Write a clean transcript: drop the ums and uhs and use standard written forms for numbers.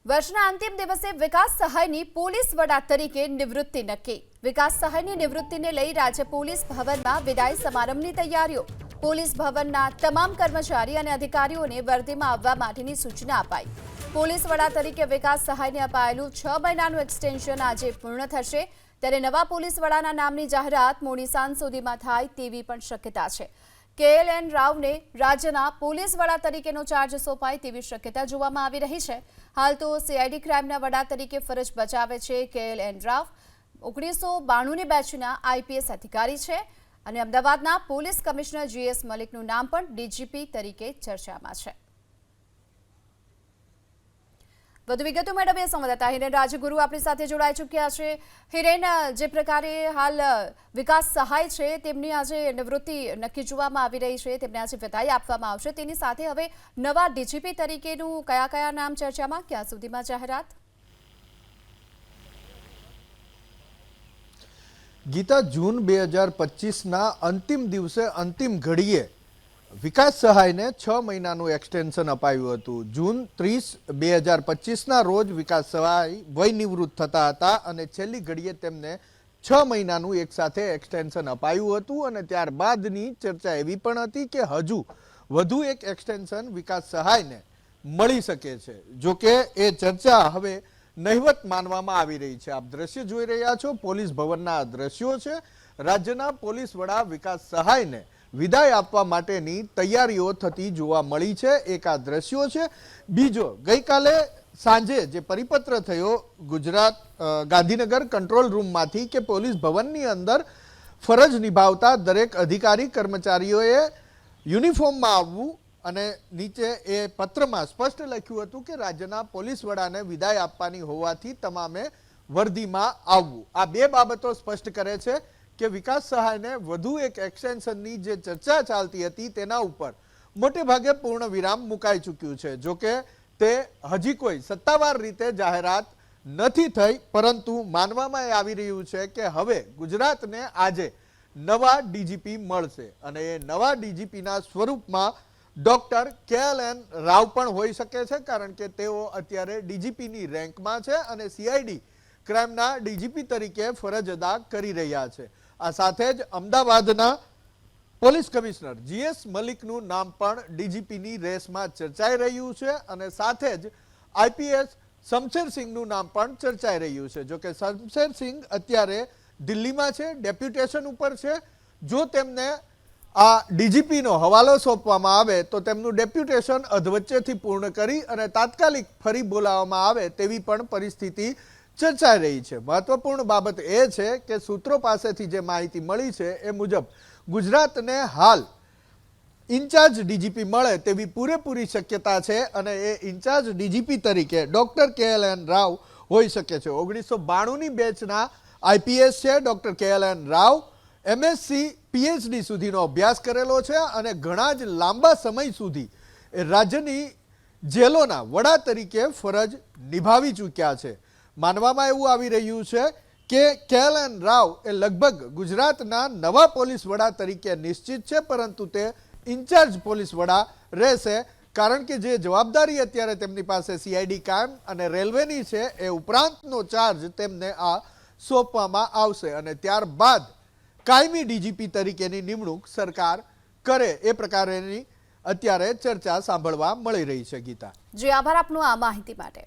વર્ષના અંતિમ દિવસે વિકાસ સહાયની પોલીસ વડા તરીકે નિવૃત્તિ નક્કી। વિકાસ સહાયની નિવૃત્તિને લઈ રાજ્ય પોલીસ ભવનમાં વિદાય સમારંભની તૈયારીઓ। પોલીસ ભવનના તમામ કર્મચારી અને અધિકારીઓને વર્દીમાં આવવા માટેની સૂચના અપાઈ। પોલીસ વડા તરીકે વિકાસ સહાયને અપાયેલું 6 મહિનાનું એક્સટેન્શન આજે પૂર્ણ થશે, ત્યારે નવા પોલીસ વડાના નામની જાહેરાત મોડી સાંજ સુધીમાં થાય તેવી પણ શક્યતા છે। KLN રાવને રાજ્યના પોલીસ વડા તરીકેનો ચાર્જ સોંપાય તેવી શક્યતા જોવામાં આવી રહી છે। હાલ તો CID ક્રાઇમના વડા તરીકે ફરજ બજાવે છે KLN રાવ 1992ની બેચના IPS અધિકારી છે અને અમદાવાદના પોલીસ કમિશનર GS મલિકનું નામ પણ DGP તરીકે ચર્ચામાં છે। વધુ વિગતો મેળવીએ સંવાદદાતા હિરેન રાજગુરુ આપણી સાથે જોડાઈ ચૂક્યા છે। હિરેન, જે પ્રકારે હાલ વિકાસ સહાય છે તેમની આજે નિવૃત્તિ નક્કી જોવામાં આવી રહી છે, તેમને આજે વિદાય આપવામાં આવશે, તેની સાથે હવે નવા DGP તરીકેનું કયા નામ ચર્ચામાં, ક્યાં સુધીમાં જાહેરાત? ગીતા, જૂન 2025ના અંતિમ દિવસે અંતિમ ઘડીએ વિકાસ સહાયને 6 મહિનાનું એક્સટેન્શન અપાયું હતું। જૂન 30, 2025ના રોજ વિકાસ સહાય વય નિવૃત્ત થતા હતા અને છેલ્લી ઘડીએ તેમને 6 મહિનાનું એકસાથે એક્સટેન્શન અપાયું હતું અને ત્યારબાદની ચર્ચા એવી પણ હતી કે હજુ વધુ એક એક્સટેન્શન વિકાસ સહાયને મળી શકે છે। જોકે એ ચર્ચા હવે નહિવત માનવામાં આવી રહી છે। આપ દ્રશ્ય જોઈ રહ્યા છો, પોલીસ ભવનના આ દ્રશ્યો છે। રાજ્યના પોલીસ વડા વિકાસ સહાયને વિદાય આપવા માટેની તૈયારીઓ થતી જોવા મળી છે। એક આ દ્રશ્યો છે। બીજો, ગઈકાલે સાંજે જે પરિપત્ર થયો ગુજરાત ગાંધીનગર કંટ્રોલ રૂમમાંથી કે પોલીસ ભવનની અંદર ફરજ નિભાવતા દરેક અધિકારી કર્મચારીઓએ યુનિફોર્મમાં આવવું અને નીચે એ પત્રમાં સ્પષ્ટ લખ્યું હતું કે રાજ્યના પોલીસ વડાને વિદાય આપવાની હોવાથી તમામે વર્દીમાં આવવું। આ બે બાબતો સ્પષ્ટ કરે છે કે વિકાસ સહાયને વધુ એક એક્સટેન્શનની જે ચર્ચા ચાલતી હતી તેના ઉપર મોટે ભાગે પૂર્ણ વિરામ મુકાઈ ચૂક્યું છે। જોકે તે હજી કોઈ સત્તાવાર રીતે જાહેરાત નથી થઈ, પરંતુ માનવામાં આવી રહ્યું છે કે હવે ગુજરાતને આજે નવા DGP મળશે અને એ નવા DGPના સ્વરૂપમાં ડોક્ટર KLN રાવ પણ હોઈ શકે છે, કારણ કે તેઓ અત્યારે DGPની રેન્કમાં છે અને CID ક્રાઇમના DGP તરીકે ફરજ અદા કરી રહ્યા છે। આ સાથે જ અમદાવાદના પોલીસ કમિશનર GS મલિકનું નામ પણ DGPની રેસમાં ચર્ચાઈ રહ્યું છે અને સાથે જ IPS શમશેરસિંહનું નામ પણ ચર્ચાઈ રહ્યું છે। જોકે શમશેરસિંહ અત્યારે દિલ્હીમાં છે, ડેપ્યુટેશન ઉપર છે। જો તેમને આ DGPનો હવાલો સોંપવામાં આવે તો તેમનું ડેપ્યુટેશન અધવચ્ચેથી પૂર્ણ કરી અને તાત્કાલિક ફરી બોલાવવામાં આવે તેવી પણ પરિસ્થિતિ ચર્ચાઈ રહી છે। મહત્વપૂર્ણ બાબત એ છે કે સૂત્રો પાસેથી જે માહિતી મળી છે એ મુજબ ગુજરાતને હાલ ઇન્ચાર્જ DGP મળે તેવી પૂરેપૂરી શક્યતા છે અને એ ઇન્ચાર્જ DGP તરીકે ડોક્ટર KLN રાવ હોઈ શકે છે। 1992ની બેચના IPS છે doctor KLN Rao. MSc PhD સુધીનો અભ્યાસ કરેલો છે અને ઘણા જ લાંબા સમય સુધી એ રાજ્યની જેલોના વડા તરીકે ફરજ નિભાવી ચૂક્યા છે। માનવામાં એવું આવી રહ્યું છે કે KLN રાવ એ લગભગ ગુજરાતના નવા પોલીસ વડા તરીકે નિશ્ચિત છે, પરંતુ તે ઇન્ચાર્જ પોલીસ વડા રહેશે, કારણ કે જે જવાબદારી અત્યારે તેમની પાસે CID ક્રાઇમ અને રેલવેની છે એ ઉપરાંતનો ચાર્જ તેમને આ સોંપવામાં આવશે અને ત્યારબાદ કાયમી DGP તરીકેની નિમણૂક સરકાર કરે એ પ્રકારેની અત્યારે ચર્ચા સાંભળવા મળી રહી છે। ગીતા જી, આભાર આપનો આ માહિતી માટે।